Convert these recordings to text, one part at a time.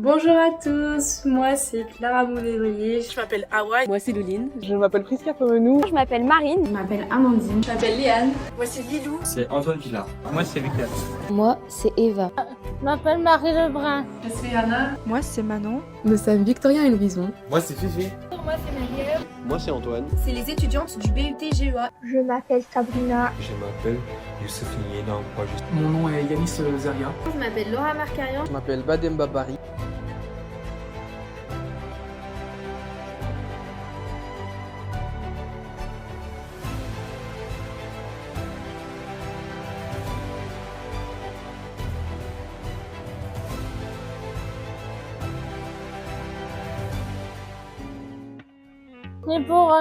Bonjour à tous, moi c'est Clara Moulevrier. Je m'appelle Hawa. Moi c'est Louline. Je m'appelle Prisca Fomenou. Je m'appelle Marine. Je m'appelle Amandine. Je m'appelle Léane. Moi c'est Lilou. C'est Antoine Villard. Moi c'est Victor. Moi c'est Eva. Je m'appelle Marie Lebrun. Je suis Anna. Moi c'est Manon. Nous sommes Victorien et Louison. Moi c'est Fifi. Moi c'est Marie-Ève. Moi c'est Antoine. C'est les étudiantes du BUT GEA. Je m'appelle Sabrina. Je m'appelle Youssef Nyena. Mon nom est Yanis Zaria. Je m'appelle Laura Marcarian. Je m'appelle Bademba Bari. C'est pour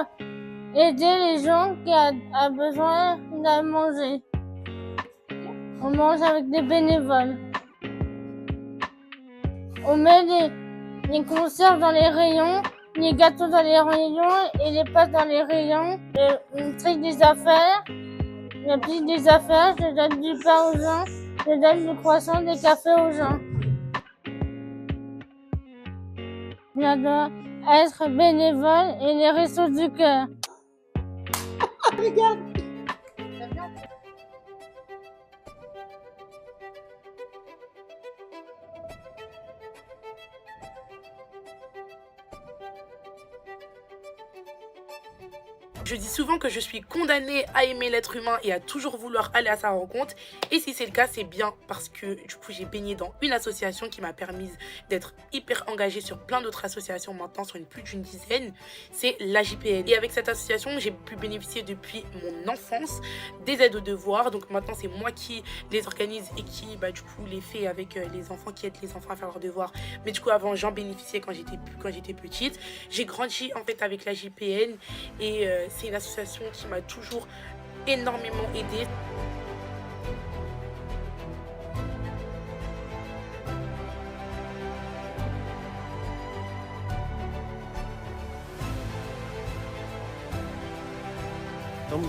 aider les gens qui ont besoin de manger. On mange avec des bénévoles. On met les conserves dans les rayons, les gâteaux dans les rayons et les pâtes dans les rayons. On trie des affaires, je plie des affaires, je donne du pain aux gens, je donne du croissant, des cafés aux gens. J'adore être bénévole et les restos du cœur. Regarde. Je dis souvent que je suis condamnée à aimer l'être humain et à toujours vouloir aller à sa rencontre. Et si c'est le cas, c'est bien parce que du coup, j'ai baigné dans une association qui m'a permis d'être hyper engagée sur plein d'autres associations maintenant, sur plus d'une dizaine. C'est l'AJPN. Et avec cette association, j'ai pu bénéficier depuis mon enfance des aides aux devoirs. Donc maintenant, c'est moi qui les organise et qui du coup les fait avec les enfants, qui aident les enfants à faire leurs devoirs. Mais du coup, avant, j'en bénéficiais quand j'étais petite. J'ai grandi en fait avec l'AJPN et c'est une association qui m'a toujours énormément aidée.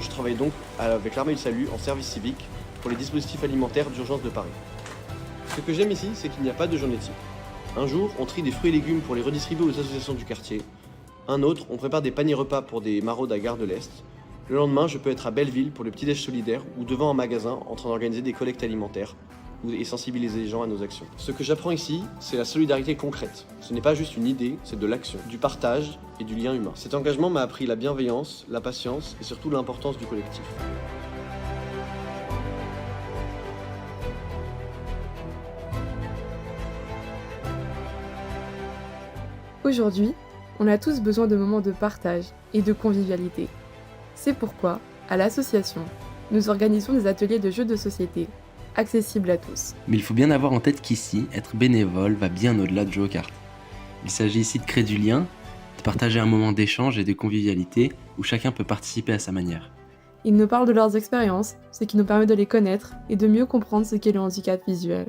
Je travaille donc avec l'Armée du Salut en service civique pour les dispositifs alimentaires d'urgence de Paris. Ce que j'aime ici, c'est qu'il n'y a pas de journée type. Un jour, on trie des fruits et légumes pour les redistribuer aux associations du quartier. Un autre, on prépare des paniers repas pour des maraudes à Gare de l'Est. Le lendemain, je peux être à Belleville pour le petit-déj solidaire ou devant un magasin en train d'organiser des collectes alimentaires et sensibiliser les gens à nos actions. Ce que j'apprends ici, c'est la solidarité concrète. Ce n'est pas juste une idée, c'est de l'action, du partage et du lien humain. Cet engagement m'a appris la bienveillance, la patience et surtout l'importance du collectif. Aujourd'hui, on a tous besoin de moments de partage et de convivialité. C'est pourquoi, à l'association, nous organisons des ateliers de jeux de société, accessibles à tous. Mais il faut bien avoir en tête qu'ici, être bénévole va bien au-delà de jouer aux cartes. Il s'agit ici de créer du lien, de partager un moment d'échange et de convivialité où chacun peut participer à sa manière. Ils nous parlent de leurs expériences, ce qui nous permet de les connaître et de mieux comprendre ce qu'est le handicap visuel.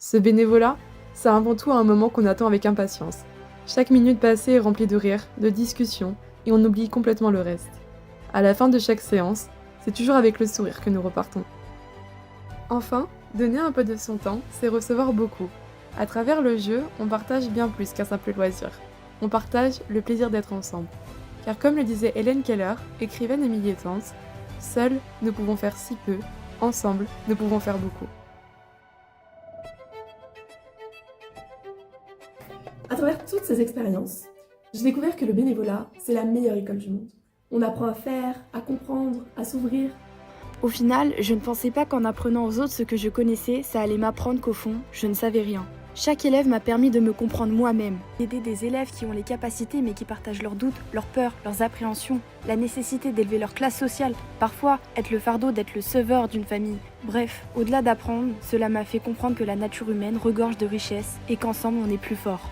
Ce bénévolat, c'est avant tout un moment qu'on attend avec impatience. Chaque minute passée est remplie de rires, de discussions, et on oublie complètement le reste. À la fin de chaque séance, c'est toujours avec le sourire que nous repartons. Enfin, donner un peu de son temps, c'est recevoir beaucoup. À travers le jeu, on partage bien plus qu'un simple loisir. On partage le plaisir d'être ensemble. Car comme le disait Hélène Keller, écrivaine et militante, seuls, nous pouvons faire si peu, ensemble, nous pouvons faire beaucoup. À travers toutes ces expériences, j'ai découvert que le bénévolat, c'est la meilleure école du monde. On apprend à faire, à comprendre, à s'ouvrir. Au final, je ne pensais pas qu'en apprenant aux autres ce que je connaissais, ça allait m'apprendre qu'au fond, je ne savais rien. Chaque élève m'a permis de me comprendre moi-même. Aider des élèves qui ont les capacités mais qui partagent leurs doutes, leurs peurs, leurs appréhensions, la nécessité d'élever leur classe sociale, parfois être le fardeau d'être le sauveur d'une famille. Bref, au-delà d'apprendre, cela m'a fait comprendre que la nature humaine regorge de richesses et qu'ensemble on est plus fort.